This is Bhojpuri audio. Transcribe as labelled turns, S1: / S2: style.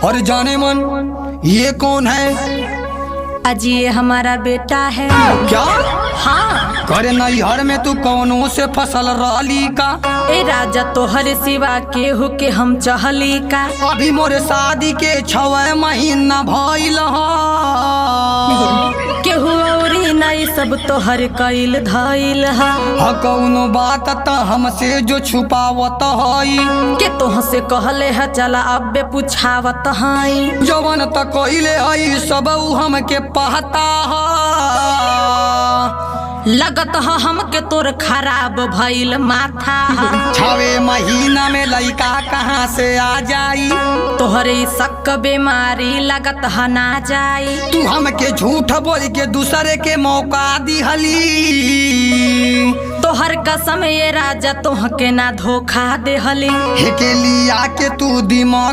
S1: और जाने मन ये कौन है?
S2: अजी ये हमारा बेटा है।
S1: क्या?
S2: हाँ।
S1: करे नैहर में तू कौनों से फसल रहली का?
S2: ए राजा तोहरे सिवा केहू के हम चहली का।
S1: अभी मोरे शादी के 6 महीना भइल
S2: केहू औरी नहीं सब तोहर कइल धइल हा।
S1: कौनो बात त हमसे जो छुपावत हई
S2: के तोह से कहले है चला अबे पूछावत हई।
S1: जवन त कइले हई सब उ हमके पहता
S2: लगत ह हमके तोर खराब भइल माथा।
S1: 6 महीना में लइका कहाँ से आ जाई?
S2: तोहरे शक बीमारी लगत ह ना जाई।
S1: तू हमके झूठ बोल के दूसरे के मौका दिहली।
S2: तोहर कसम ये राजा तोहके ना धोखा देहली।
S1: के लिया के तू दिमाग